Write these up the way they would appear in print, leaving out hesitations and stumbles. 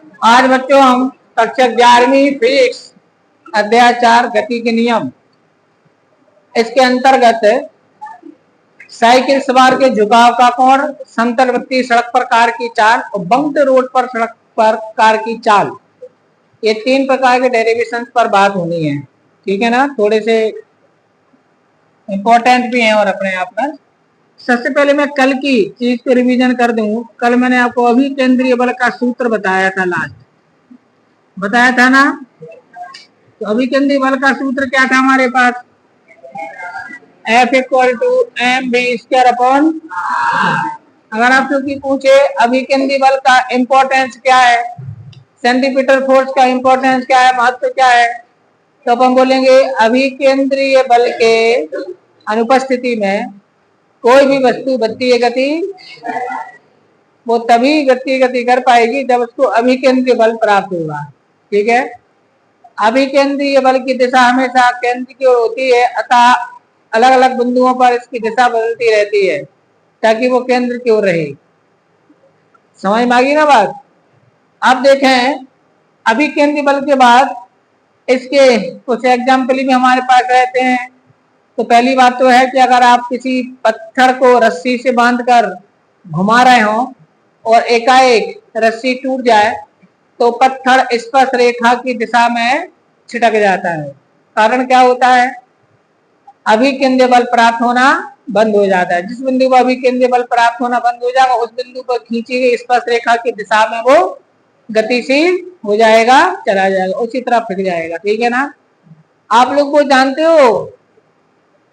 आज बच्चों हम कक्षा 11वीं फिजिक्स अध्याय 4 गति के नियम, इसके अंतर्गत साइकिल सवार के झुकाव का कोण, समतलवर्ती सड़क पर कार की चाल और बंक्ड रोड पर सड़क पर कार की चाल, ये 3 प्रकार के डेरिवेशन पर बात होनी है। ठीक है ना, थोड़े से इंपॉर्टेंट भी हैं और अपने आप में। सबसे पहले मैं कल की चीज को रिवीजन कर दूं। कल मैंने आपको अभिकेंद्रीय बल का सूत्र बताया था, लास्ट बताया था ना। तो अभिकेंद्रीय बल का सूत्र क्या था हमारे पास, F equal to M B square upon. अगर आपसे पूछे अभिकेंद्रीय बल का इंपॉर्टेंस क्या है, सेंटीमीटर फोर्स का इंपॉर्टेंस क्या है, महत्व क्या है, तो अपन बोलेंगे अभिकेंद्रीय बल के अनुपस्थिति में कोई भी वस्तु गति वो तभी गति कर पाएगी जब उसको अभिकेंद्रीय बल प्राप्त होगा। ठीक है, अभिकेंद्रीय बल की दिशा हमेशा केंद्र की ओर होती है, अतः अलग अलग बिंदुओं पर इसकी दिशा बदलती रहती है ताकि वो केंद्र की ओर रहे। समझ में आ गई ना बात। अब देखें अभिकेंद्रीय बल के बाद इसके कुछ एग्जाम्पल भी हमारे पास रहते हैं। तो पहली बात तो है कि अगर आप किसी पत्थर को रस्सी से बांधकर घुमा रहे हो और एकाएक रस्सी टूट जाए तो पत्थर स्पर्श रेखा की दिशा में छिटक जाता है। कारण क्या होता है, अभिकेंद्रीय बल प्राप्त होना बंद हो जाता है। जिस बिंदु पर अभिकेंद्रीय बल प्राप्त होना बंद हो जाएगा उस बिंदु पर खींची गई स्पर्श रेखा की दिशा में वो गतिशील हो जाएगा, चला जाएगा, उसी तरह फिर जाएगा। ठीक है ना। आप लोग को जानते हो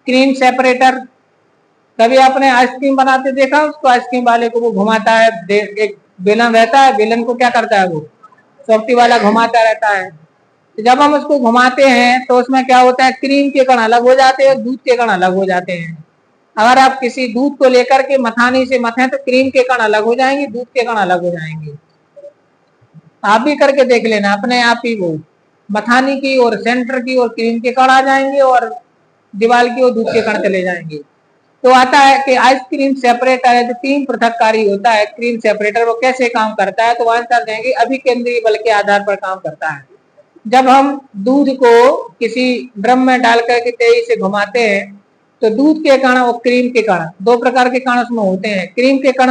क्रीम सेपरेटर, कभी आपने आइसक्रीम बनाते देखा उसको, आइसक्रीम वाले को वो घुमाता है, एक बेलन रहता है, बेलन को क्या करता है वो सॉफ्टी वाला घुमाता रहता है। तो जब हम उसको घुमाते हैं तो उसमें क्या होता है, क्रीम के कण अलग हो जाते हैं, दूध के कण अलग हो जाते हैं। अगर आप किसी दूध को लेकर के मथानी से मथें तो क्रीम के कण अलग हो जाएंगे, दूध के कण अलग हो जाएंगे। आप भी करके देख लेना अपने आप ही, वो मथानी की और सेंटर की और क्रीम के कण आ जाएंगे और दीवार की ओर दूध के कण चले जाएंगे। तो आता है कि आइसक्रीम सेपरेटर है जो 3 पृथककारी होता है। क्रीम सेपरेटर वो कैसे काम करता है, तो आंसर देंगे अभिकेंद्रीय बल के आधार पर काम करता है। जब हम दूध को किसी ड्रम में डालकर के तेजी से घुमाते हैं तो दूध के कण और क्रीम के कण, 2 प्रकार के कण उसमें होते हैं। क्रीम के कण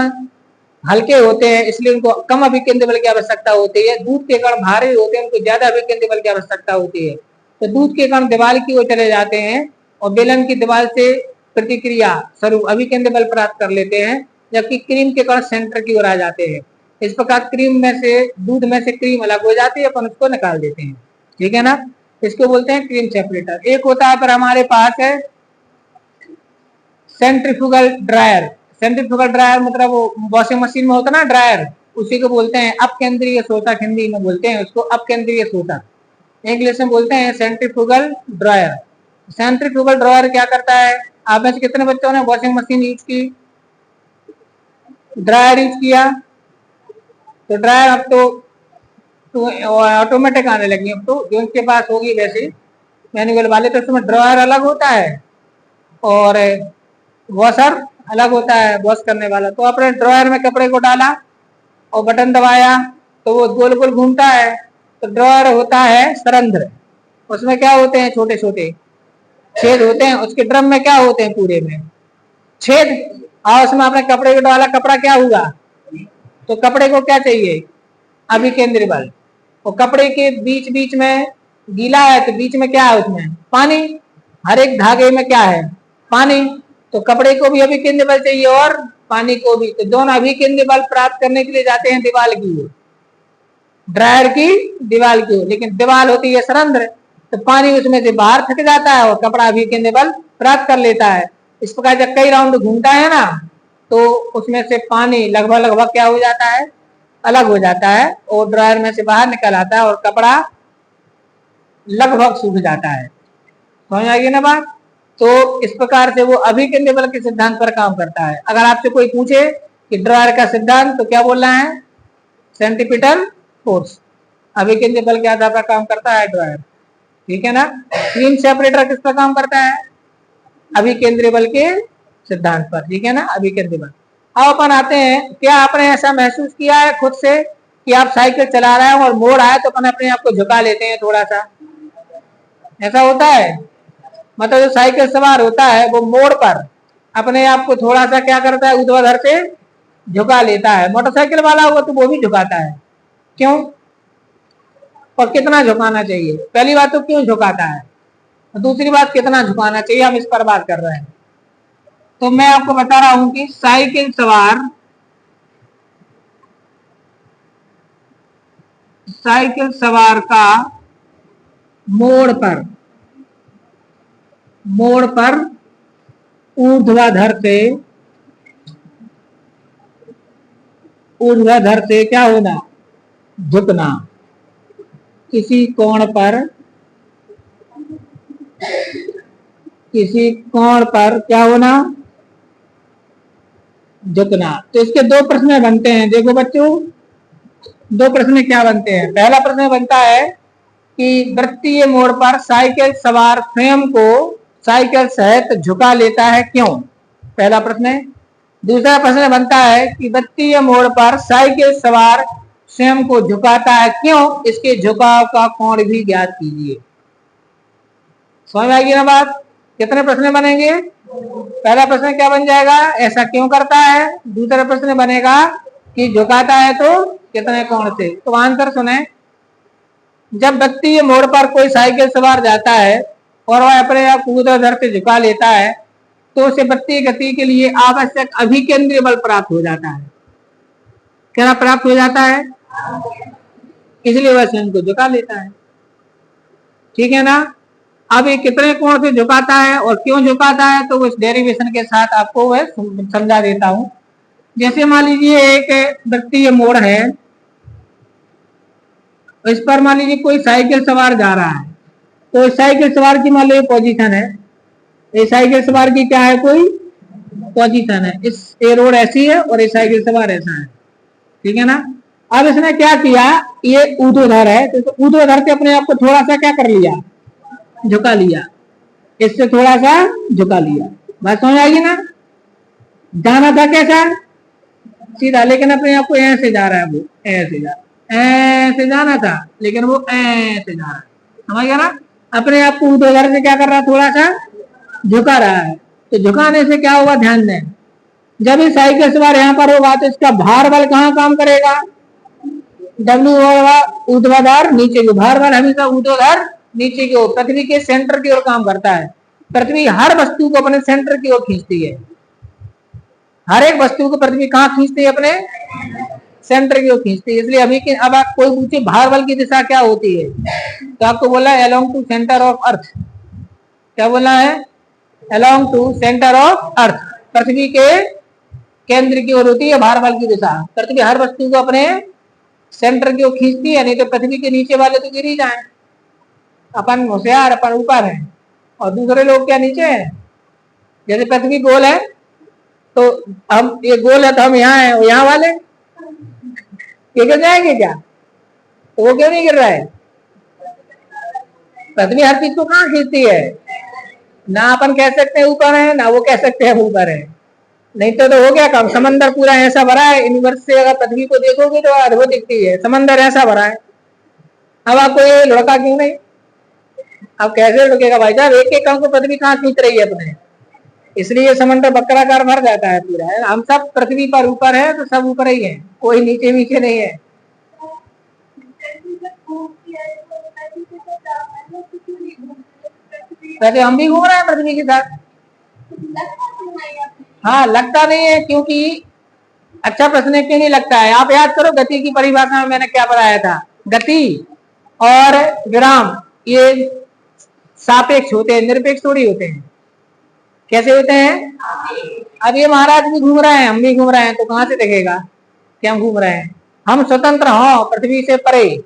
हल्के होते हैं इसलिए उनको कम अभिकेंद्रीय बल की आवश्यकता होती है, दूध के कण भारी होते हैं उनको ज्यादा अभिकेंद्रीय बल की आवश्यकता होती है। तो दूध के कण दीवार की ओर चले जाते हैं और बेलन की दीवार से प्रतिक्रिया स्वरूप अभिकेंद्रीय बल प्राप्त कर लेते हैं, जबकि क्रीम के कण सेंटर की ओर आ जाते हैं। इस प्रकार क्रीम में से, दूध में से क्रीम अलग हो जाती है, अपन उसको निकाल देते हैं। ठीक है ना, इसको बोलते हैं क्रीम सेपरेटर। एक होता है पर हमारे पास है सेंट्रीफ्यूगल ड्रायर। सेंट्रीफ्यूगल ड्रायर मतलब वो वॉशिंग मशीन में होता है ना ड्रायर, उसी को बोलते हैं अपकेंद्रीय शोधक, हिंदी में बोलते हैं उसको अपकेंद्रीय शोधक, इंग्लिश में बोलते हैं सेंट्रीफ्यूगल ड्रायर। सेंट्रीफ्यूगल ड्रायर क्या करता है, आप में से कितने बच्चों ने वॉशिंग मशीन यूज की, ड्रायर यूज किया? तो ड्रायर अब तो ऑटोमेटिक आने लगी, अब तो जो इनके पास होगी वैसे मैनुअल वाले, तो उसमें ड्रायर अलग होता है और वॉशर अलग होता है, वॉश करने वाला। तो आपने ड्रायर में कपड़े को डाला और बटन दबाया तो वो गोल गोल घूमता है। तो ड्रायर होता है सरंध्र, उसमें क्या होते हैं, छोटे छोटे छेद होते हैं। उसके ड्रम में क्या होते हैं, पूरे में छेद। और उसमें आपने कपड़े को डाला, कपड़ा क्या हुआ, तो कपड़े को क्या चाहिए, अभिकेंद्रीय बल। और कपड़े के बीच बीच में गीला है तो बीच में क्या है, उसमें पानी, हर एक धागे में क्या है, पानी। तो कपड़े को भी अभिकेंद्रीय बल चाहिए और पानी को भी, तो दोनों अभिकेंद्रीय बल प्राप्त करने के लिए जाते हैं दीवार की ओर, ड्रायर की दीवार की ओर। लेकिन दीवार होती है सरंध्र तो पानी उसमें से बाहर थक जाता है और कपड़ा अभिकेंद्रीय बल प्राप्त कर लेता है। इस प्रकार जब कई राउंड घूमता है ना तो उसमें से पानी लगभग लगभग क्या हो जाता है, अलग हो जाता है और ड्रायर में से बाहर निकल आता है और कपड़ा लगभग सूख जाता है। समझ आ गई ना बात। तो इस प्रकार से वो अभिकेंद्रीय बल के सिद्धांत पर काम करता है। अगर आपसे कोई पूछे कि ड्रायर का सिद्धांत, तो क्या बोलना है, सेंटीपीटल फोर्स, अभिकेंद्रीय बल के आधार पर काम करता है ड्रायर। ठीक है ना। क्रीम सेपरेटर किस पर काम करता है, अभिकेंद्रीय बल के सिद्धांत पर। ठीक है ना, अभिकेंद्रीय बल। अब अपन आते हैं, क्या आपने ऐसा महसूस किया है खुद से कि आप साइकिल चला रहे हैं और मोड़ आए तो अपन अपने आप को झुका लेते हैं थोड़ा सा, ऐसा होता है। मतलब जो साइकिल सवार होता है वो मोड़ पर अपने आप को थोड़ा सा क्या करता है, ऊर्ध्वाधर से झुका लेता है। मोटरसाइकिल वाला होगा तो वो भी झुकाता है, क्यों और कितना झुकाना चाहिए? पहली बात तो क्यों झुकाता है, दूसरी बात कितना झुकाना चाहिए, हम इस पर बात कर रहे हैं। तो मैं आपको बता रहा हूं कि साइकिल सवार का मोड़ पर ऊर्ध्वाधर से क्या होना, झुकना। किसी कोण पर क्या होना, झुकना। तो इसके दो प्रश्न बनते हैं, देखो बच्चों, दो प्रश्न क्या बनते हैं। पहला प्रश्न बनता है कि वृत्तीय मोड़ पर साइकिल सवार स्वयं को साइकिल सहित झुका लेता है, क्यों, पहला प्रश्न है। दूसरा प्रश्न बनता है कि वृत्तीय मोड़ पर साइकिल सवार स्वयं को झुकाता है, क्यों, इसके झुकाव का कोण भी ज्ञात कीजिए। समझ आएगी ना बात? कितने प्रश्न बनेंगे? पहला प्रश्न क्या बन जाएगा, ऐसा क्यों करता है। दूसरा प्रश्न बनेगा कि झुकाता है तो कितने कोण से। तो आंसर सुने, जब वृत्तीय मोड़ पर कोई साइकिल सवार जाता है और वह अपने आप ऊर्ध्वाधर से झुका लेता है तो उसे वृत्तीय गति के लिए आवश्यक अभिकेंद्रीय बल प्राप्त हो जाता है। क्या प्राप्त हो जाता है? इसलिए वह स्वयं को झुका लेता है, ठीक है ना। अब ये कितने कोण से झुकाता है और क्यों झुकाता है तो उस डेरिवेशन के साथ आपको वह समझा देता हूं। जैसे मान लीजिए एक वृत्तीय मोड़ है, इस पर मान लीजिए कोई साइकिल सवार जा रहा है, तो साइकिल सवार की मान लीजिए पोजीशन है, ये साइकिल सवार की क्या है, कोई पोजीशन है। ये रोड ऐसी है और ये साइकिल सवार ऐसा है, ठीक है ना। अब इसने क्या किया, ये ऊर्ध्वाधर है तो ऊर्ध्वाधर से अपने आप को थोड़ा सा क्या कर लिया, झुका लिया, इससे थोड़ा सा झुका लिया। बात समझ आएगी ना। जाना था कैसा, सीधा, लेकिन अपने आप को ऐसे जा रहा है, वो ऐसे जा रहा है, ऐसे जाना था लेकिन वो ऐसे जा रहा है, समझ गया ना। अपने आप को ऊर्ध्वाधर से क्या कर रहा है, थोड़ा सा झुका रहा है। तो झुकाने से क्या होगा, ध्यान दें, जब ये साइकिल सवार यहाँ पर होगा तो इसका भार बल कहाँ काम करेगा, डब्ल्यू होगा ऊर्ध्वाधर नीचे की, भार बल हमेशा ऊर्ध्वाधर नीचे की ओर, पृथ्वी के सेंटर की ओर काम करता है। पृथ्वी हर वस्तु को अपने सेंटर की ओर खींचती है, हर एक वस्तु को पृथ्वी कहाँ खींचती है, अपने सेंटर की ओर खींचती है। इसलिए अभी के अब आप कोई पूछे भार बल की दिशा क्या होती है, तो आपको बोला है along to centre of earth. क्या बोला है, along to centre of earth, पृथ्वी के केंद्र की ओर होती है भार बल की दिशा। पृथ्वी हर वस्तु को अपने सेंटर की ओर खींचती है, नहीं तो पृथ्वी के नीचे वाले तो गिर ही जाए। अपन होशियार, अपन ऊपर है और दूसरे लोग क्या नीचे है। जैसे पृथ्वी गोल है तो हम, ये गोल है तो हम यहाँ हैं, यहाँ वाले ये गिर जाएंगे क्या, तो वो क्यों नहीं गिर रहा है। पृथ्वी हर चीज को कहाँ खींचती है, ना अपन कह सकते हैं ऊपर है, ना वो कह सकते हैं ऊपर है। नहीं तो हो गया काम, समंदर पूरा ऐसा भरा है, यूनिवर्स से अगर पृथ्वी को देखोगे तो अद्भुत दिखती है, समंदर ऐसा भरा है। अब आपको ये लड़का क्यों नहीं, अब कैसे लुकेगा भाई साहब, एक एक को पृथ्वी कहाँ खींच रही है अपने, इसलिए समंदर बकराकार भर जाता है पूरा है। हम सब पृथ्वी पर ऊपर है तो सब ऊपर ही है, कोई नीचे नीचे नहीं है। वैसे हम भी घूम रहे हैं पृथ्वी के साथ। हाँ लगता नहीं है, क्योंकि अच्छा प्रश्न है, क्यों नहीं लगता है। आप याद करो गति की परिभाषा में मैंने क्या बताया था, गति और विराम ये सापेक्ष होते हैं, निरपेक्ष थोड़ी होते हैं। कैसे होते हैं, अब ये महाराज भी घूम रहे हैं, हम भी घूम रहे हैं, तो कहां से दिखेगा कि हम घूम रहे हैं। हम स्वतंत्र हो पृथ्वी से परे,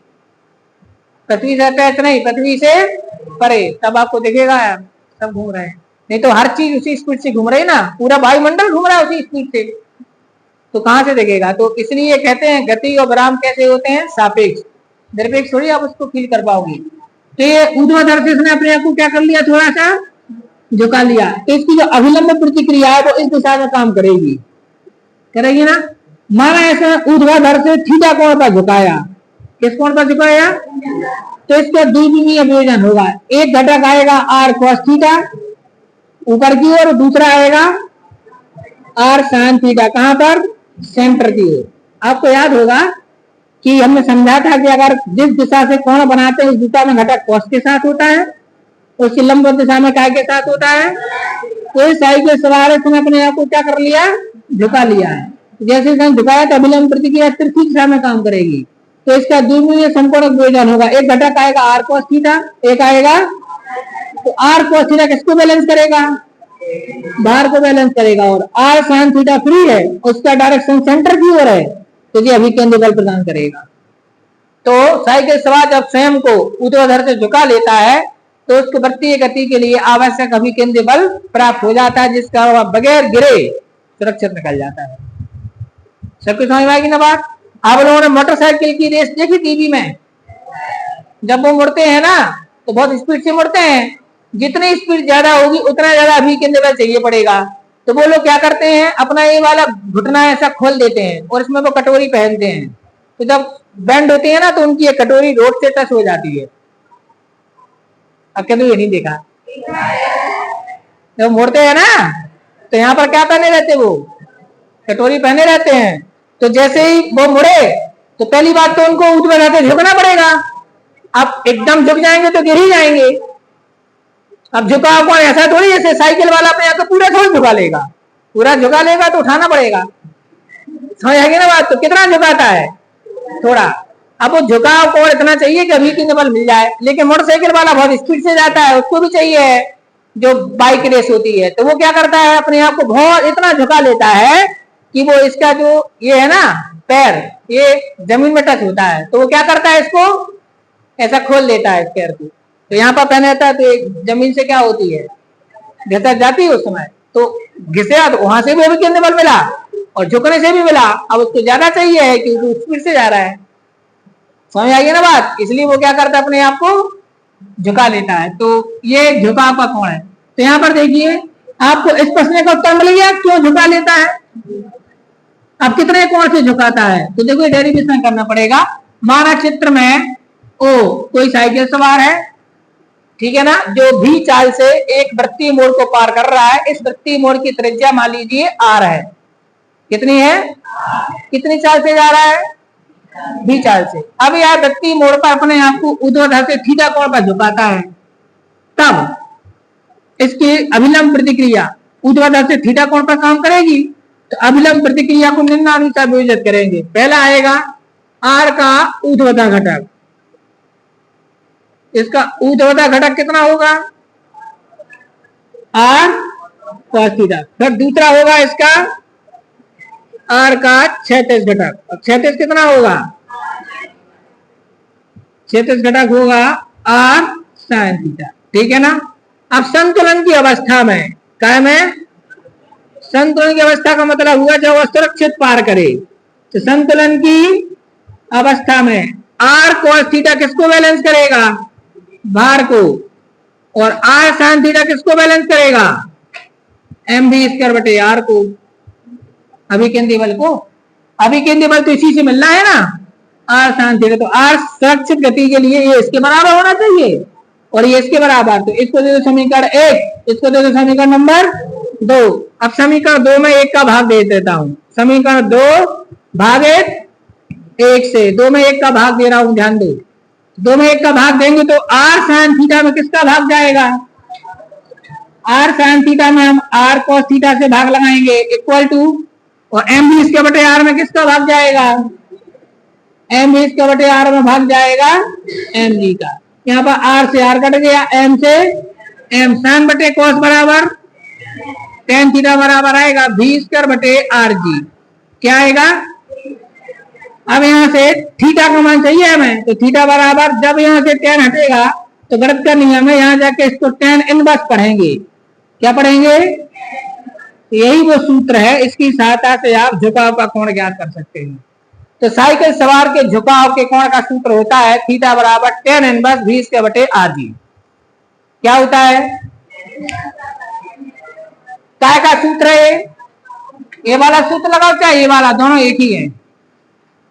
पृथ्वी से अटैच नहीं, पृथ्वी से परे, तब आपको दिखेगा सब घूम रहे हैं। नहीं तो हर चीज उसी स्पीड से घूम रही है ना, पूरा वायुमंडल घूम रहा है उसी स्पीड से, तो कहां से दिखेगा। तो इसलिए कहते हैं गति और विराम कैसे होते हैं, सापेक्ष, निरपेक्ष थोड़ी आप उसको फील कर पाओगे। तो ये ऊर्ध्वाधर से इसने अपने आप को क्या कर लिया, थोड़ा सा झुका लिया, तो इसकी जो अभिलंब प्रतिक्रिया है वो इस दिशा में काम करेगी, करेगी ना। माना ऐसा ऊर्ध्वाधर से थीटा कोण पर झुकाया, किस कोण पर झुकाया, तो इसका द्विविमीय वियोजन होगा। एक घटक आएगा आर कॉस थीटा ऊपर की ओर, दूसरा आएगा आर साइन थीटा कहां पर, सेंटर की ओर। आपको याद होगा कि हमने समझा था कि अगर जिस दिशा से कोण बनाते हैं उस दिशा में घटक कॉस के साथ होता है, उसकी लंबवत दिशा में काय के साथ होता है। तो इस साइकिल सवार इसने अपने आप को क्या कर लिया, झुका लिया है। जैसे इसने झुकाया तो अभिलंब प्रतिक्रिया तिरछी दिशा में काम करेगी, तो इसका द्विविमीय समकोणक वियोजन होगा। एक घटक आएगा आर कॉस थीटा, एक आएगा, तो आर कॉस थीटा किसको बैलेंस करेगा, भार को बैलेंस करेगा, और आर साइन थीटा फ्री है, उसका डायरेक्शन सेंटर की ओर है, तो ये अभिकेंद्री बल प्रदान करेगा। तो साइकिल सवार जब स्वयं को ऊर्ध्वाधर से झुका लेता है तो उसको वृत्तीय गति के लिए आवश्यक अभिकेंद्री बल प्राप्त हो जाता है, जिसका वह बगैर गिरे सुरक्षित निकल जाता है। सबको समझ में आएगी ना बात। आप लोगों ने मोटरसाइकिल की रेस देखी टीवी में, जब वो मुड़ते हैं ना तो बहुत स्पीड से मुड़ते हैं, जितनी स्पीड ज्यादा होगी उतना ज्यादा अभिकेंद्री बल चाहिए पड़ेगा। तो वो लोग क्या करते हैं, अपना ये वाला घुटना ऐसा खोल देते हैं और इसमें वो कटोरी पहनते हैं, तो जब बेंड होती है ना तो उनकी एक कटोरी रोड से टच हो जाती है। अब क्या ये नहीं देखा, जब मोड़ते हैं ना तो यहाँ पर क्या पहने रहते, वो कटोरी पहने रहते हैं। तो जैसे ही वो मुड़े तो पहली बात तो उनको ऊर्ध्वाधर से झुकना पड़ेगा। अब एकदम झुक जाएंगे तो गिर ही जाएंगे। अब झुकाव कौन, ऐसा थोड़ी जैसे साइकिल वाला अपने यहाँ तो पूरा थोड़ा झुका लेगा, पूरा झुका लेगा तो उठाना पड़ेगा। समझ आएगी ना बात। तो कितना झुकाता है, थोड़ा। अब वो झुकाव को इतना चाहिए कि अभिकेंद्री बल मिल जाए, लेकिन मोटरसाइकिल वाला बहुत स्पीड से जाता है, उसको भी चाहिए जो बाइक रेस होती है। तो वो क्या करता है, अपने आप को बहुत इतना झुका लेता है कि वो इसका जो ये है ना पैर, ये जमीन में टच होता है, तो वो क्या करता है, इसको ऐसा खोल देता है इस पैर को। तो यहाँ पर पहने रहता है तो जमीन से क्या होती है, घिसक जाती है उस समय, तो घिसा तो वहां से भी अभिकेंद्री बल मिला और झुकने से भी मिला। अब उसको ज्यादा चाहिए है क्योंकि स्पीड से जा रहा है। समझ आ गई ना बात। इसलिए वो क्या करता है, अपने आप को झुका लेता है। तो ये झुकाव का कोण है। तो यहाँ पर देखिए आपको इस प्रश्न का उत्तर मिल गया, क्यों झुका लेता है। अब कितने कोण से झुकाता है, तो देखो डेरिवेशन करना पड़ेगा। माना चित्र में ओ कोई साइकिल सवार है, ठीक है ना, जो भी चाल से एक वृत्तीय मोड़ को पार कर रहा है। इस वृत्तीय मोड़ की त्रिज्या मान लीजिए आर है। कितनी है, कितनी चाल से जा रहा है, भी चाल से। अब यह वृत्तीय मोड़ पर अपने आप को ऊर्ध्वाधर से थीटा कोण पर झुकाता है, तब इसकी अभिलंब प्रतिक्रिया ऊर्ध्वाधर से थीटा कोण पर काम करेगी। तो अभिलंब प्रतिक्रिया को निम्नानुसार विभाजित करेंगे। पहला आएगा आर का ऊर्ध्वाधर घटक, इसका ऊर्ध्वाधर घटक कितना होगा, आर कॉस थीटा। फिर दूसरा होगा इसका आर का क्षैतिज घटक, और क्षैतिज कितना होगा, क्षैतिज घटक होगा आर साइन थीटा, ठीक है ना। अब संतुलन की अवस्था में, क्या में, संतुलन की अवस्था का मतलब हुआ जब वह सुरक्षित पार करे। तो संतुलन की अवस्था में आर कॉस थीटा किसको बैलेंस करेगा, भार को, और आर साइन थीटा किसको बैलेंस करेगा, एम बी स्क्वायर बटे आर को, अभिकेंद्री बल को। अभिकेंद्री बल तो इसी से मिलना है ना, आर साइन थीटा। तो आर सुरक्षित गति के लिए ये इसके बराबर होना चाहिए और ये इसके बराबर। तो इसको दे दो समीकरण 1, इसको दे दो समीकरण नंबर 2। अब समीकरण 2 में 1 का भाग दे देता हूं। समीकरण 2 भागित 1 से 2 में 1 का भाग दे रहा हूं, ध्यान दो। 2 में 1 का भाग देंगे तो आर साइन थीटा में किसका भाग जाएगा, आर साइन थीटा में हम आर कॉस थीटा से भाग लगाएंगे इक्वल टू, और एम बी इसके बटे आर में किसका भाग जाएगा, एम बी इसके बटे आर में भाग जाएगा एम जी का। यहाँ पर आर से आर कट गया, एम से एम, साइन बटे कॉस बराबर टेन थीटा बराबर आएगा बी स्क्वायर बटे आर जी। क्या आएगा, अब यहाँ से थीटा का मान चाहिए हमें, तो थीटा बराबर, जब यहाँ से टेन हटेगा तो गणित का नियम है, यहाँ जाके इसको टेन इनवर्स पढ़ेंगे। क्या पढ़ेंगे, यही वो सूत्र है, इसकी सहायता से आप झुकाव का कोण ज्ञात कर सकते हैं। तो साइकिल सवार के झुकाव के कोण का सूत्र होता है थीटा बराबर टेन इनवर्स बी स्क्वायर बटे आर जी। क्या होता है, काय का सूत्र है, ये वाला सूत्र लगाओ चाहे ये वाला, दोनों एक ही है।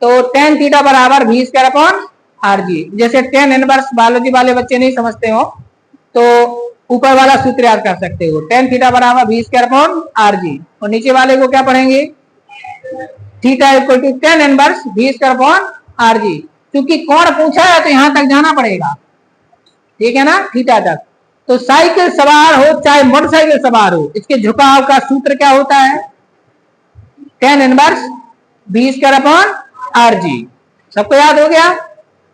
तो tan थीटा बराबर v स्क्वायर अपॉन आर जी। जैसे tan इनवर्स बायोलॉजी वाले बच्चे नहीं समझते हो तो ऊपर वाला सूत्र याद कर सकते हो, tan थीटा बराबर v square upon R G, और नीचे वाले को क्या पढ़ेंगे, theta equal to tan inverse v square upon R G. क्योंकि कोण पूछा है तो यहां तक जाना पड़ेगा, ठीक है ना, थीटा तक। तो साइकिल सवार हो चाहे मोटरसाइकिल सवार हो, इसके झुकाव का सूत्र क्या होता है, tan inverse v square upon R जी। सबको याद हो गया?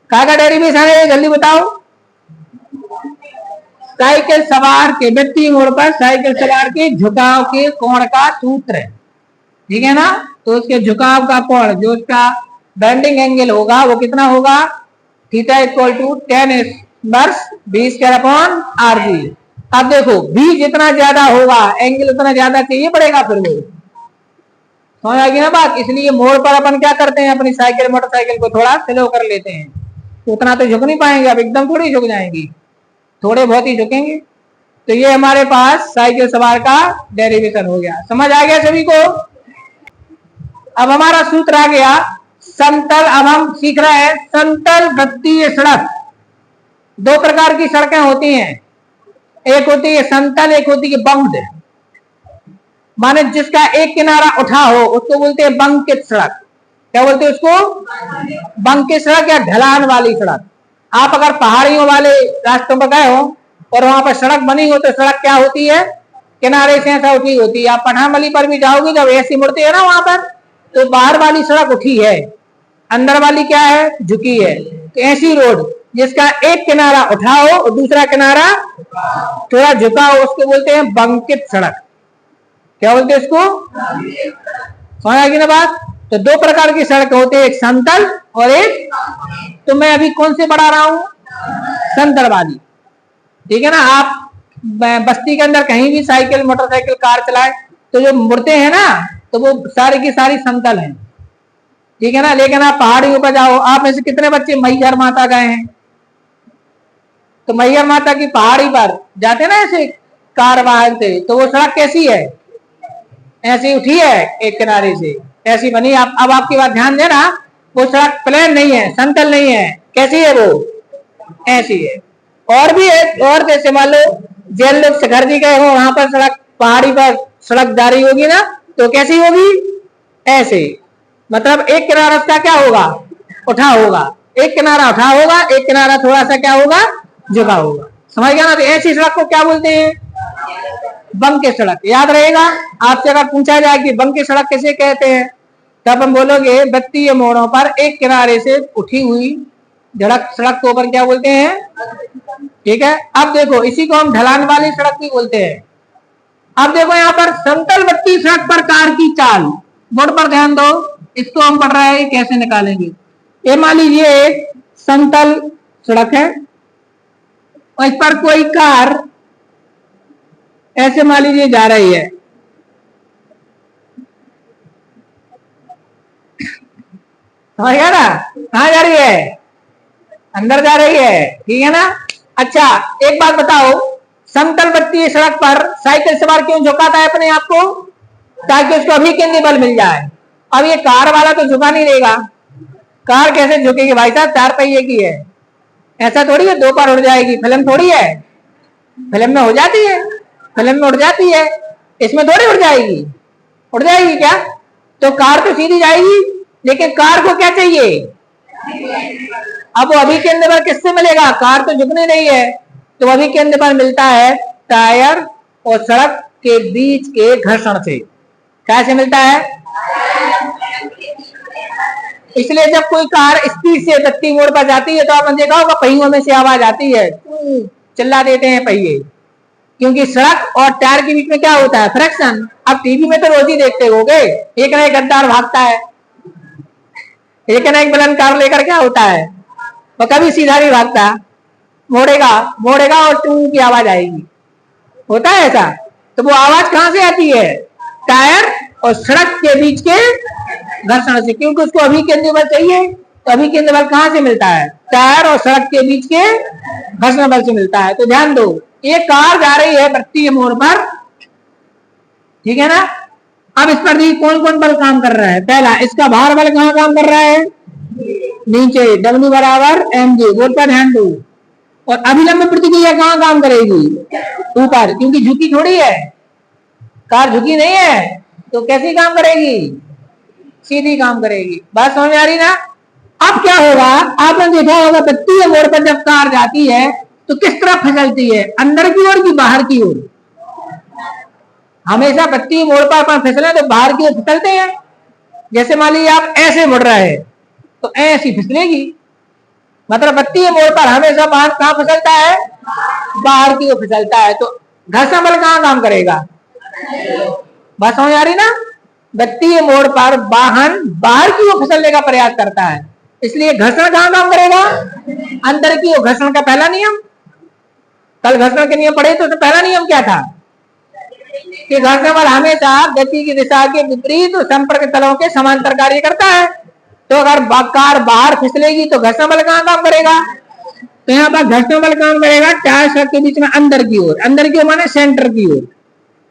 का डेरिवेशन है जल्दी बताओ। साइकिल सवार के व्यक्ति मोड़ पर साइकिल सवार के झुकाव के कोण का सूत्र है, ठीक है ना। तो उसके झुकाव का कोण, जो उसका बेंडिंग एंगल होगा वो कितना होगा, theta equal to tan inverse v square upon R G. अब देखो v जितना ज्यादा होगा एंगल उतना ज्यादा चाहिए पड़ेगा, फिर वो समझ आएगी ना बात। इसलिए मोड़ पर अपन क्या करते हैं, अपनी साइकिल मोटरसाइकिल को थोड़ा स्लो कर लेते हैं, उतना तो झुक नहीं पाएंगे, अब एकदम थोड़ी झुक जाएंगी, थोड़े बहुत ही झुकेंगे। तो ये हमारे पास साइकिल सवार का डेरिवेशन हो गया, समझ आ गया सभी को। अब हमारा सूत्र आ गया समतल। अब हम सीख रहे हैं समतल वृत्तीय सड़क। दो प्रकार की सड़कें होती हैं, एक होती है समतल, एक होती है बंक्ड। माने जिसका एक किनारा उठा हो उसको बोलते हैं बंकित सड़क। क्या बोलते हैं उसको, बंकित सड़क या ढलान वाली सड़क। आप अगर पहाड़ियों वाले रास्तों पर गए हो और वहां पर सड़क बनी हो तो सड़क क्या होती है, किनारे से ऐसा उठी होती है। आप पठानमली पर भी जाओगे जब ऐसी मुड़ते है ना वहां पर, तो बाहर वाली सड़क उठी है, अंदर वाली क्या है, झुकी है। तो ऐसी रोड जिसका एक किनारा उठा हो और दूसरा किनारा थोड़ा झुका हो उसको बोलते हैं बंकित सड़क। क्या बोलते हैं इसको, समझ आएगी ना बात। तो दो प्रकार की सड़क होते हैं, एक समतल और एक, तो मैं अभी कौन से पढ़ा रहा हूं, समतल वाली, ठीक है ना। आप बस्ती के अंदर कहीं भी साइकिल मोटरसाइकिल कार चलाए तो जो मुड़ते हैं ना तो वो सारी की सारी समतल हैं, ठीक है ना। लेकिन आप पहाड़ियों पर जाओ, आप में से कितने बच्चे मैहर माता गए हैं, तो मैहर माता की पहाड़ी पर जाते ना ऐसे कार वाहन से, तो वो सड़क कैसी है, ऐसी उठी है एक किनारे से, ऐसी बनी। आप अब आपकी बात ध्यान देना, वो सड़क प्लेन नहीं है, समतल नहीं है, कैसी है वो, ऐसी है। और भी है, और जैसे मान लो जेल लोग से घर भी गए हो, वहां पर सड़क पहाड़ी पर सड़क जारी होगी ना, तो कैसी होगी, ऐसे। मतलब एक किनारा उसका क्या होगा, उठा होगा, एक किनारा उठा होगा, एक किनारा थोड़ा सा क्या होगा, झुका होगा, समझ गया ना। तो ऐसी सड़क को क्या बोलते हैं, बंकित सड़क। याद रहेगा, आपसे अगर पूछा जाए कि बंकित सड़क कैसे कहते हैं, तब हम बोलोगे वृत्तीय मोड़ों पर एक किनारे से उठी हुई सड़क को ऊपर क्या बोलते हैं, ठीक है। अब देखो इसी को हम ढलान वाली सड़क भी बोलते हैं। अब देखो यहाँ पर समतल वृत्तीय सड़क पर कार की चाल, बोर्ड पर ध्यान दो, इसको हम पढ़ रहे हैं कैसे निकालेंगे। ये मान लीजिए एक समतल सड़क है और इस पर कोई कार ऐसे मान लीजिए जा रही है, समझ गया ना, कहाँ जा रही है, अंदर जा रही है, ठीक है ना। अच्छा एक बात बताओ, समतल वृत्तीय सड़क पर साइकिल सवार क्यों झुकाता है अपने आप को, ताकि उसको अभिकेंद्री बल मिल जाए। अब ये कार वाला तो झुका नहीं देगा, कार कैसे झुकेगी भाई साहब, चार पहिए की है, ऐसा थोड़ी है दो बार उड़ जाएगी, फिल्म थोड़ी है, फिल्म में हो जाती है, फिल्म में उड़ जाती है, इसमें थोड़ी उड़ जाएगी, उड़ जाएगी क्या। तो कार तो सीधी जाएगी, लेकिन कार को क्या चाहिए, अब वो अभिकेंद्र बल किससे मिलेगा, कार तो झुकने नहीं है, तो अभिकेंद्र बल मिलता है टायर और सड़क के बीच के घर्षण से। कैसे मिलता है, इसलिए जब कोई कार स्पीड से गति मोड़ पर जाती है तो आपने देखा होगा पहियों में से आवाज आती है, चिल्ला देते हैं पहिए, क्योंकि सड़क और टायर के बीच में क्या होता है, फ्रिक्शन। अब टीवी में तो रोज ही देखते होगे, एक ना एक गद्दार भागता है, एक ना एक बुलंद कार लेकर क्या होता है, वो कभी सीधा नहीं भागता, मोड़ेगा मोड़ेगा और टू की आवाज आएगी, होता है ऐसा। तो वो आवाज कहां से आती है, टायर और सड़क के बीच के घर्षण से, क्योंकि उसको अभिकेंद्री बल चाहिए। तो अभिकेंद्री बल कहां से मिलता है, टायर और सड़क के बीच के घर्षण बल से मिलता है। तो ध्यान दो, ये कार जा रही है वृत्तीय मोड़ पर, ठीक है ना, अब इस पर देखिए कौन कौन बल काम कर रहा है। पहला, इसका भार बल कहाँ काम कर रहा है, नीचे, W बराबर mg, बोर्ड पर ध्यान दो। और अभिलंब प्रतिक्रिया कहाँ काम करेगी, ऊपर, क्योंकि झुकी थोड़ी है, कार झुकी नहीं है, तो कैसी काम करेगी, सीधी काम करेगी। बात समझ आ रही ना। अब क्या होगा, आपने देखा होगा बत्ती मोड़ पर जब कार जाती है तो किस तरफ फिसलती है, अंदर की ओर की बाहर की ओर। हमेशा बत्ती मोड़ पर अपन फिसले तो बाहर की ओर फिसलते हैं। जैसे मान लीजिए आप ऐसे मुड़ रहे हैं तो ऐसी फिसलेगी, मतलब बत्ती मोड़ पर हमेशा बाहर कहाँ फिसलता है, बाहर की ओर फिसलता है। तो घर्षण बल कहाँ काम करेगा, बात समझ आ रही ना। बत्ती मोड़ पर वाहन बाहर की ओर फिसलने का प्रयास करता है, इसलिए घर्षण कहाँ काम करेगा, अंदर की ओर। घर्षण का पहला नियम, कल घर्षण के नियम पढ़े तो पहला नियम क्या था कि घर्षण बल हमेशा गति की दिशा के विपरीत संपर्क तलों के समांतर कार्य करता है। तो अगर कार बाहर फिसलेगी तो घर्षण बल कहाँ काम करेगा, तो यहाँ पर घर्षण बल काम करेगा टायर शाफ्ट के बीच में अंदर की ओर। अंदर की ओर माने सेंटर की ओर।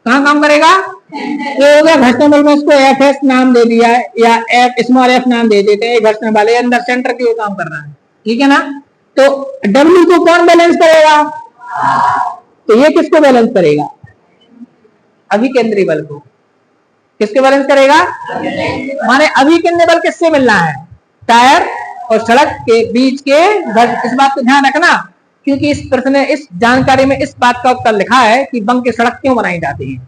कहाँ काम करेगा, तो होगा घर्षण बल में इसको एफ नाम दे दिया है, या एफ स्मॉल एफ नाम दे देते हैं। घर्षण बल अंदर सेंटर की ओर काम कर रहा है, ठीक है ना। तो डब्ल्यू को कौन बैलेंस करेगा, तो ये किसको बैलेंस करेगा, अभिकेंद्री बल को। किसके बैलेंस करेगा, माने अभिकेंद्री बल किससे मिलना है, टायर और सड़क के बीच के। इस बात को ध्यान रखना, क्योंकि इस प्रश्न में, इस जानकारी में इस बात का उत्तर लिखा है कि बंक की सड़क क्यों बनाई जाती है,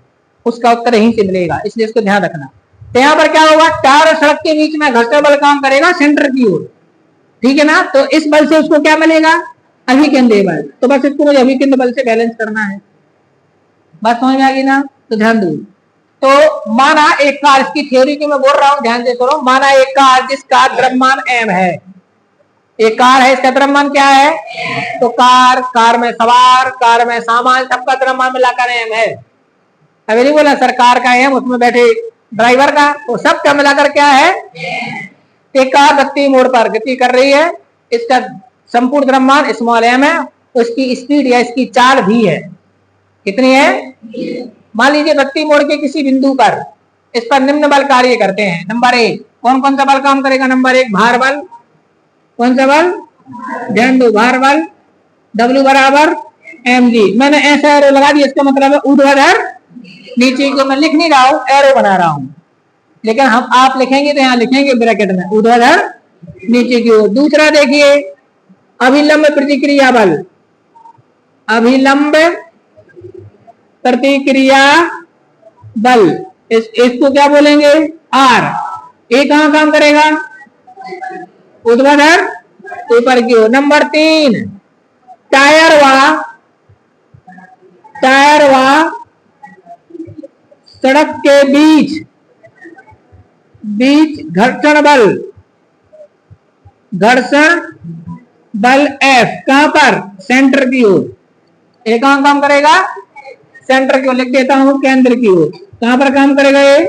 उसका उत्तर यहीं से मिलेगा, इसलिए इसको ध्यान रखना। तो यहाँ पर क्या होगा, टायर और सड़क के बीच में घर्षण बल काम करेगा सेंटर की ओर, ठीक है ना। तो इस बल से उसको क्या मिलेगा, अभिकेंद्री बल। तो बस इसको मुझे अभिकेंद्री बल से बैलेंस करना है। बात समझ में आ गई ना, तो ध्यान दो। तो माना एक कार, इसकी थ्योरी की मैं बोल रहा हूं, ध्यान से सुनो। माना एक कार जिसका द्रव्यमान m है, एक कार है, इसका द्रव्यमान क्या है, तो कार में सवार, कार में सामान, सबका द्रव्यमान मिलाकर m है। अभी नहीं बोला सरकार का m, उसमें बैठे ड्राइवर का, तो सबका मिलाकर क्या है, एक कार गति मोड़ पर गति कर रही है, इसका संपूर्ण द्रव्यमान स्मॉल m है, उसकी स्पीड या इसकी चाल भी है। कितनी है, मान लीजिए गति मोड़ के किसी बिंदु पर इस पर निम्न बल कार्य करते हैं। नंबर 1, कौन कौन सा बल काम करेगा, नंबर 1 भार बल। कौन सा बल, ध्यान दो, भार बल, W बराबर mg। मैंने ऐसा एरो लगा दिया, इसका मतलब है ऊर्ध्वाधर नीचे को। मैं लिख नहीं रहा हूं, एरो बना रहा हूं, लेकिन हम आप लिखेंगे तो यहाँ लिखेंगे ब्रैकेट में ऊर्ध्वाधर नीचे की ओर। दूसरा देखिए अभिलंब प्रतिक्रिया बल, अभिलंब प्रतिक्रिया बल, इसको क्या बोलेंगे, R। ये कहां काम करेगा, ऊर्ध्वाधर ऊपर की ओर। नंबर 3 टायर व सड़क के बीच घर्षण बल F, कहां पर, सेंटर की ओर। ये कहां काम करेगा, सेंटर की ओर। लिख देता हूं केंद्र की ओर। कहां पर काम करेगा ये,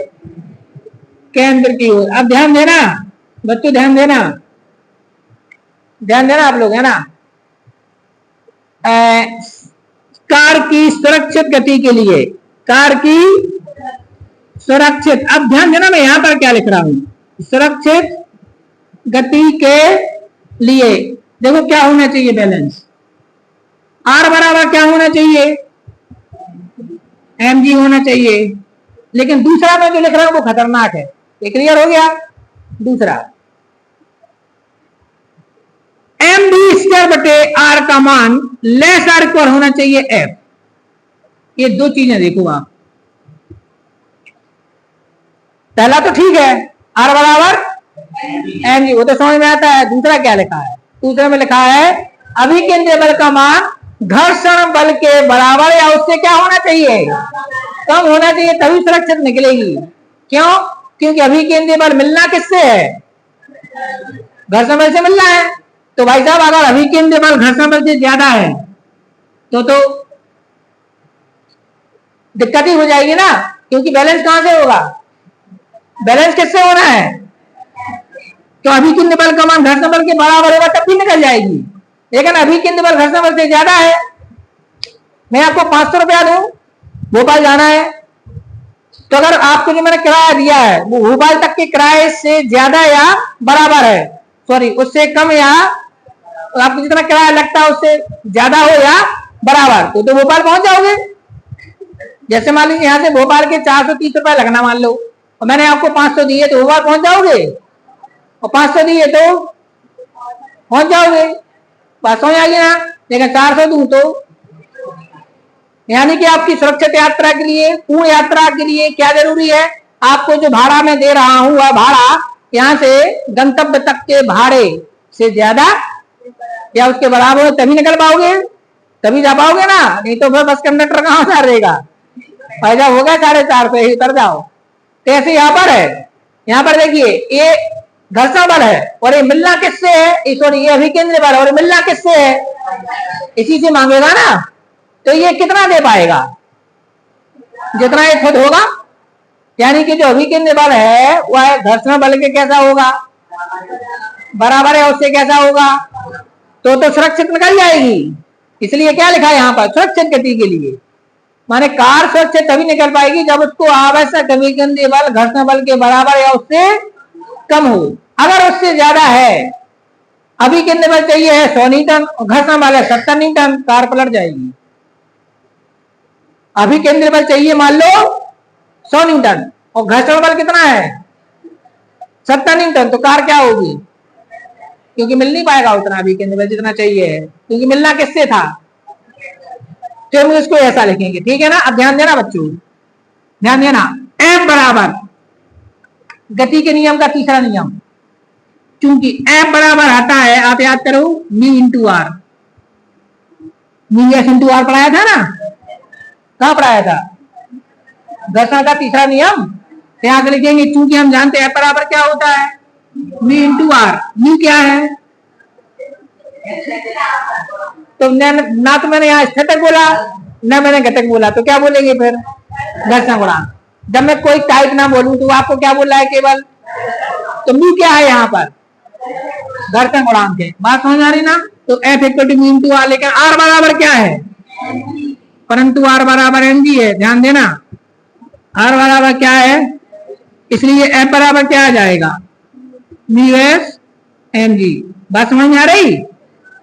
केंद्र की ओर। अब ध्यान देना बच्चों, ध्यान देना आप लोग, है ना। कार की सुरक्षित गति के लिए, कार की सुरक्षित, अब ध्यान देना मैं यहां पर क्या लिख रहा हूं, सुरक्षित गति के लिए देखो क्या होना चाहिए, बैलेंस। R बराबर क्या होना चाहिए, mg होना चाहिए। लेकिन दूसरा मैं जो लिख रहा हूं वो खतरनाक है, ये क्लियर हो गया। दूसरा mv स्क्वायर बटे r का मान लेस आर इक्वल होना चाहिए f। ये दो चीजें देखो आप, पहला तो ठीक है r बराबर mg, वो तो समझ में आता है। दूसरा क्या लिखा है, दूसरे में लिखा है अभिकेंद्री बल का मान घर्षण बल के बराबर या उससे क्या होना चाहिए, कम होना चाहिए, तभी सुरक्षित निकलेगी। क्यों, क्योंकि अभिकेंद्री बल मिलना किससे है, घर्षण बल से मिलना है। तो भाई साहब अगर अभिकेंद्री बल घर्षण बल से ज्यादा है तो दिक्कत ही हो जाएगी ना, क्योंकि बैलेंस कहां से होगा, बैलेंस किससे होना है, तो अभिकेंद्री बल का मान घर्षण बल के बराबर होगा तब भी निकल जाएगी। लेकिन अभिकेंद्री बल घर्षण बल से ज्यादा है। मैं आपको 500 रुपया दूं, भोपाल जाना है, तो अगर आपको जो मैंने किराया दिया है वो भोपाल तक के किराए से ज्यादा या बराबर है, सॉरी उससे कम, या आपको जितना किराया लगता है उससे ज्यादा हो या बराबर, तो भोपाल पहुंच जाओगे। जैसे मान लीजिए यहाँ से भोपाल के 430 रुपए लगना मान लो, और मैंने आपको 500 दिए तो भोपाल पहुंच जाओगे, और 500 दिए तो पहुंच जाओगे, बात समझ आ गई ना। लेकिन 400 दूं तो, यानी कि आपकी सुरक्षित यात्रा के लिए, पूर्ण यात्रा के लिए क्या जरूरी है, आपको जो भाड़ा मैं दे रहा हूं वह भाड़ा यहाँ से गंतव्य तक के भाड़े से ज्यादा या उसके बराबर, तभी निकल पाओगे, तभी जा पाओगे ना, नहीं तो फिर बस कंडक्टर कहां से रहेगा, फायदा हो गया 450 उतर जाओ। तो ऐसे यहाँ पर है, यहाँ पर देखिए ये घर्षण बल है और ये मिलना किससे है, सॉरी ये अभिकेंद्र बल और मिलना किससे है, इसी से मांगेगा ना। तो ये कितना दे पाएगा, जितना ये खुद होगा, यानी कि जो अभिकेंद्र बल है वह घर्षण बल के कैसा होगा, बराबर है उससे कैसा होगा, तो सुरक्षित निकल जाएगी। इसलिए क्या लिखा है यहाँ पर, सुरक्षित गति के लिए, माने कार सुरक्षित तभी निकल पाएगी जब उसको आवश्यक अभिकेंद्रीय बल घर्षण बल के बराबर या उससे कम हो। अगर उससे ज्यादा है, अभिकेंद्रीय बल चाहिए है 100 न्यूटन और घर्षण बल है 70 न्यूटन, कार पलट जाएगी। अभिकेंद्रीय बल चाहिए मान लो 100 न्यूटन और घर्षण बल कितना है 70 न्यूटन, तो कार क्या होगी, क्योंकि मिल नहीं पाएगा उतना अभिकेंद्रीय बल जितना चाहिए है, क्योंकि मिलना किससे था। तो हम इसको ऐसा लिखेंगे, ठीक है ना। अब ध्यान देना बच्चों, ध्यान देना, F बराबर गति के नियम का तीसरा नियम, क्योंकि F बराबर आता है, आप याद करो mu into R, mu S into R पढ़ाया था ना, कहां पढ़ाया था, घर्षण का तीसरा नियम। यहां से लिखेंगे क्योंकि हम जानते हैं F बराबर क्या होता है, म्यू इंटू आर। म्यू क्या है, तो ना तो मैंने यहाँ स्थितिक बोला ना मैंने घटक बोला, तो क्या बोलेंगे फिर, घर्षण गुणांक। जब मैं कोई टाइप ना बोलूं तो आपको क्या बोल रहा है केवल, तो म्यू क्या है यहाँ पर, घर्षण गुणांक है, बात समझ आ रही ना। तो F equal to mu into R, लेकिन R बराबर क्या है, परंतु R बराबर mg है, ध्यान देना R बराबर क्या है, इसलिए F बराबर क्या आ जाएगा, म्यू एस mg। बात समझ में आ रही,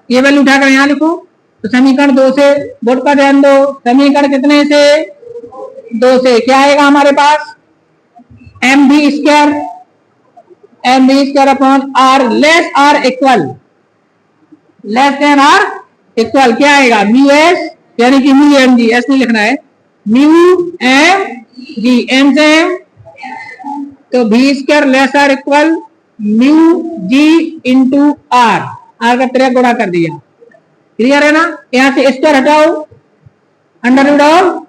ये वैल्यू उठाकर यहाँ लिखो। तो समीकरण 2 से, बोर्ड पर ध्यान दो, समीकरण कितने से, 2 से क्या आएगा हमारे पास, M B square upon R less R equal, less than R equal क्या आएगा, म्यू एस, यानी कि म्यू एम जी, एस नहीं लिखना है, म्यू एम जी, एम से एम, तो B square less R equal mu G into R, R का 3 गुणा कर दिया, क्लियर है ना। यहां से स्क्वायर हटाओ, under root of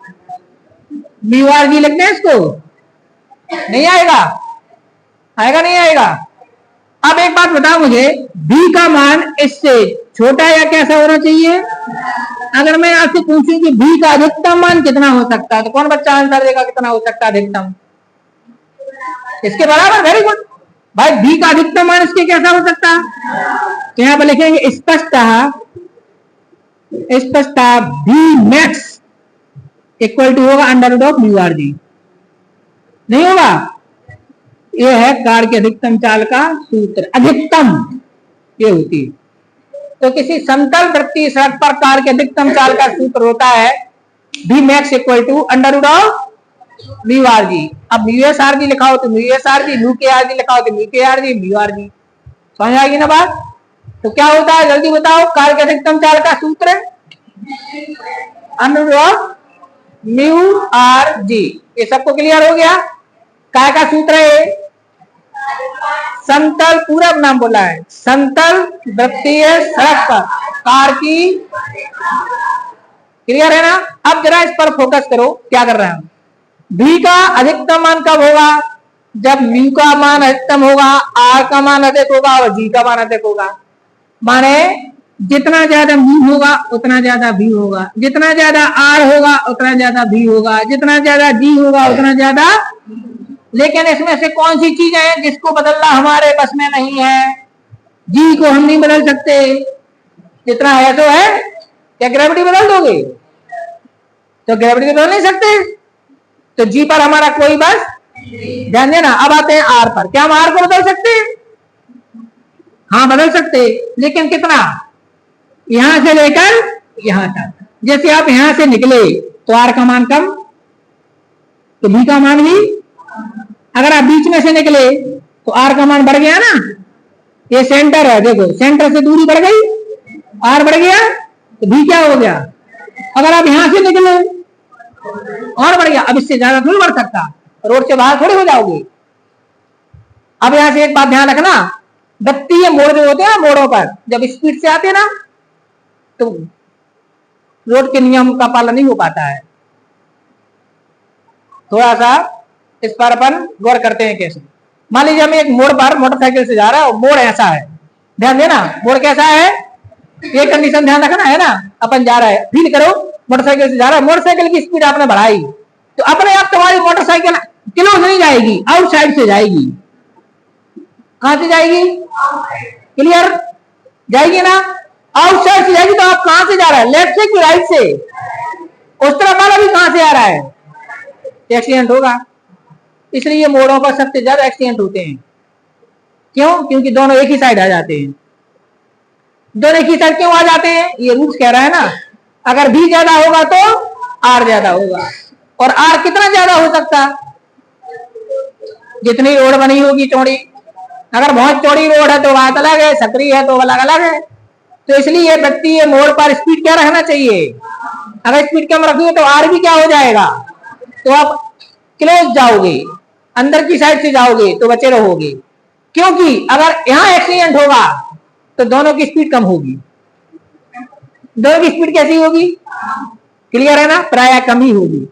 mu R G लिखते हैं इसको, नहीं आएगा, आएगा नहीं आएगा। अब एक बात बताओ मुझे, b का मान इससे छोटा या कैसा होना चाहिए। अगर मैं आपसे पूछूं कि b का अधिकतम मान कितना हो सकता है, तो कौन बच्चा आंसर देगा कितना हो सकता है अधिकतम, इसके बराबर। वेरी गुड भाई, b का अधिकतम मान इसके कैसा हो सकता है, तो यहां पर लिखेंगे स्पष्टतः b मैक्स इक्वल टू होगा under root of mu R G, नहीं होगा। ये है कार के अधिकतम चाल का सूत्र, अधिकतम ये होती है। तो किसी समतल वृत्तीय सड़क पर कार के अधिकतम चाल का सूत्र होता है v max equal to under root of mu R G. अब म्यू एस आर जी लिखाओ तो mu S R G, mu K R G लिखाओ तो mu K R G, mu R G, समझ आएगी ना बात। तो क्या होता है जल्दी बताओ, कार के अधिकतम चाल का सूत्र under root of mu R G. ये सबको क्लियर हो गया, काय का सूत्र है, समतल, पूरा नाम बोला है, समतल वृत्तीय सड़क पर कार की, क्लियर है ना। अब जरा इस पर फोकस करो, क्या कर रहे हैं हम, v का अधिकतम मान कब होगा, जब म्यू का मान अधिकतम होगा, r का मान अधिक होगा और g का मान अधिक होगा। माने जितना ज्यादा म्यू होगा उतना ज्यादा v होगा, जितना ज्यादा r होगा उतना ज्यादा v होगा, जितना ज्यादा g होगा उतना ज्यादा। लेकिन इसमें से कौन सी चीज है जिसको बदलना हमारे बस में नहीं है, जी को हम नहीं बदल सकते, जितना है तो है। क्या ग्रेविटी बदल दोगे, तो ग्रेविटी बदल नहीं सकते, तो जी पर हमारा कोई बस ध्यान देना। अब आते हैं आर पर। क्या हम आर को बदल सकते हैं? हाँ बदल सकते, लेकिन कितना? यहां से लेकर यहां तक। जैसे आप यहां से निकले तो आर का मान कम, तो बी का मान भी। अगर आप बीच में से निकले तो आर का मान बढ़ गया ना। ये सेंटर है, देखो सेंटर से दूरी बढ़ गई, आर बढ़ गया, तो बी क्या हो गया? अगर आप यहां से निकले और बढ़ गया। अब इससे ज्यादा थोड़ी बढ़ सकता, रोड से बाहर थोड़ी हो जाओगे। अब यहां से एक बात ध्यान रखना, गत्तीय मोड़ जो होते हैं मोड़ों पर जब स्पीड से आते हैं ना, तो रोड के नियम का पालन नहीं हो पाता है। थोड़ा सा इस पर अपन गौर करते हैं कैसे। मान लीजिए हम एक मोड़ पर मोटरसाइकिल से जा रहा है और मोड़ ऐसा है, ध्यान देना मोड़ कैसा है, ये कंडीशन ध्यान रखना है ना। अपन जा रहा है, फील करो मोटरसाइकिल से जा रहा है, मोटरसाइकिल की स्पीड आपने बढ़ाई तो अपने आप तुम्हारी मोटरसाइकिल क्लोज नहीं जाएगी, आउटसाइड से जाएगी। कहां से जाएगी? क्लियर? जाएगी ना, आउटसाइड से जाएगी। तो आप कहां से जा रहा है, लेफ्ट से कि राइट से? उस तरफ वाला भी कहां से आ रहा है? एक्सीडेंट होगा। इसलिए मोड़ों पर सबसे ज्यादा एक्सीडेंट होते हैं। क्यों? क्योंकि दोनों एक ही साइड आ जाते हैं। दोनों एक ही साइड क्यों आ जाते हैं? ये रूल्स कह रहा है ना, अगर भी ज्यादा होगा तो आर ज्यादा होगा। और आर कितना ज्यादा हो सकता? जितनी रोड बनी होगी चौड़ी। अगर बहुत चौड़ी रोड है तो बात अलग है, सकरी है तो अलग अलग है। तो इसलिए व्यक्ति ये मोड़ पर स्पीड क्या रखना चाहिए? अगर स्पीड कम रखोगे तो आर भी क्या हो जाएगा? तो आप क्लोज जाओगे, अंदर की साइड से जाओगे तो बचे रहोगे। क्योंकि अगर यहां एक्सीडेंट होगा तो दोनों की स्पीड कम होगी। दोनों की स्पीड कैसी होगी? क्लियर है ना, प्राय कम ही होगी।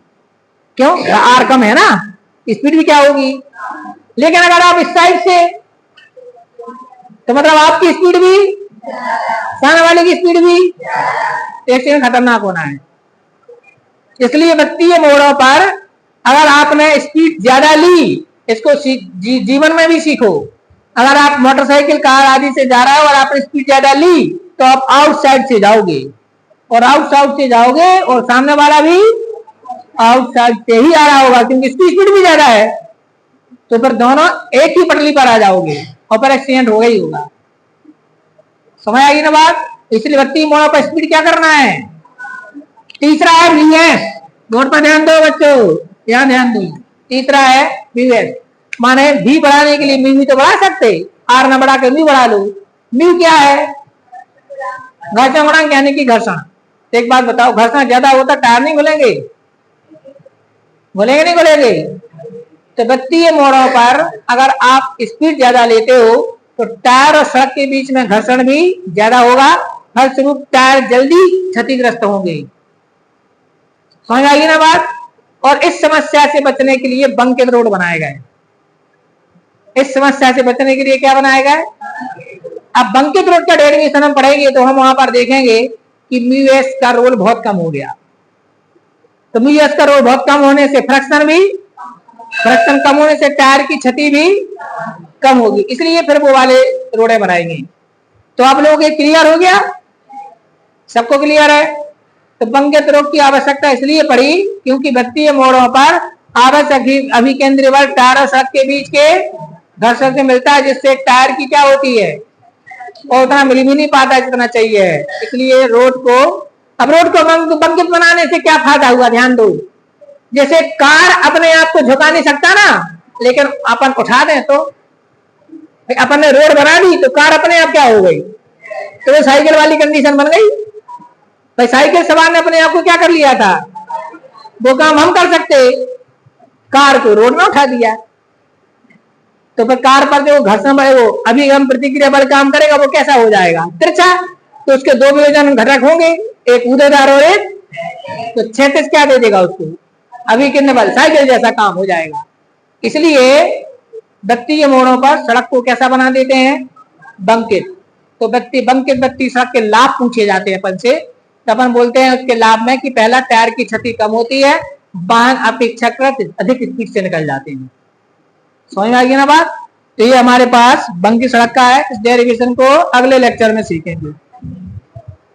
क्यों? आर कम है ना, स्पीड भी क्या होगी। लेकिन अगर आप इस साइड से, तो मतलब आपकी स्पीड भी, सामने वाले की स्पीड भी, एक्सीडेंट खतरनाक होना है। इसलिए व्यक्ति मोड़ों पर अगर आपने स्पीड ज्यादा ली, इसको जीवन में भी सीखो। अगर आप मोटरसाइकिल कार आदि से जा रहा है और आपने स्पीड ज्यादा ली तो आप आउटसाइड से जाओगे, और आउटसाइड से जाओगे और सामने वाला भी आउटसाइड से ही आ रहा होगा, क्योंकि इसकी स्पीड भी ज्यादा है। तो फिर दोनों एक ही पटली पर आ जाओगे और फिर एक्सीडेंट होगा ही होगा। समझ आएगी ना बात? इसलिए व्यक्ति मोड़ पर स्पीड क्या करना है। तीसरा है वीएस। बोर्ड पर ध्यान दो बच्चों, यहाँ ध्यान दो। तीसरा है वीएस, माने भी बढ़ाने के लिए म्यू भी तो बढ़ा सकते, आर ना बढ़ा के म्यू बढ़ा लो। म्यू क्या है? घर्षण गुणांक यानी कि घर्षण। एक बात बताओ, घर्षण ज्यादा होता टायर नहीं खुलेंगे? खुलेंगे नहीं खुलेंगे? तो गत्तीय मोड़ों पर अगर आप स्पीड ज्यादा लेते हो तो टायर और सड़क के बीच में घर्षण भी ज्यादा होगा, फलस्वरूप टायर जल्दी क्षतिग्रस्त होंगे। समझ आएगी ना बात? और इस समस्या से बचने के लिए बंकित रोड बनाए गए। इस समस्या से बचने के लिए क्या बनाया गया? अब बंकित रोड का डेरिवेशन हम पढ़ेंगे तो हम वहां पर देखेंगे कि म्यू एस का रोल बहुत कम हो गया। तो म्यू एस का रोल बहुत कम होने से फ्रिक्शन कम होने से टायर की क्षति भी कम होगी, इसलिए फिर वो वाले रोडे बनाएंगे। तो आप लोगों को क्लियर हो गया? सबको क्लियर है? तो बंकित रोड की आवश्यकता इसलिए पड़ी क्योंकि गत्तीय मोड़ों पर आवश्यक अभिकेंद्री बल टायर और सड़क के बीच के घर्षण से मिलता है, जिससे टायर की क्या होती है, और उतना मिल भी नहीं पाता जितना चाहिए। इसलिए रोड को, अब रोड को बंकित बनाने से क्या फायदा हुआ, ध्यान दो। जैसे कार अपने आप को झुका नहीं सकता ना, लेकिन अपन उठा दें तो अपन ने रोड बना दी तो कार अपने आप क्या हो गई, तो वो साइकिल वाली कंडीशन बन गई। भाई साइकिल सवार ने अपने आप को क्या कर लिया था, वो काम हम कर सकते, कार को रोड में उठा दिया। तो फिर कार पर जो घर्षण बल, वो अभिगम प्रतिक्रिया बल काम करेगा, वो कैसा हो जाएगा, तिरछा। तो उसके दो वियोजन घटक होंगे, एक ऊर्ध्वाधर और एक, तो क्षैतिज क्या दे देगा उसको, अभिकेंद्र बल, साइकिल जैसा काम हो जाएगा। इसलिए गत्तीय मोड़ों पर सड़क को कैसा बना देते हैं, बंकित। तो बंकित सड़क के लाभ पूछे जाते हैं अपन से, तो अपन बोलते हैं उसके लाभ में कि पहला टायर की क्षति कम होती है, वाहन अपेक्षाकृत अधिक स्पीड से निकल जाते हैं। समझ में आ गई ना बात? तो ये हमारे पास बंकित सड़क का है। इस डेरिवेशन को अगले लेक्चर में सीखेंगे।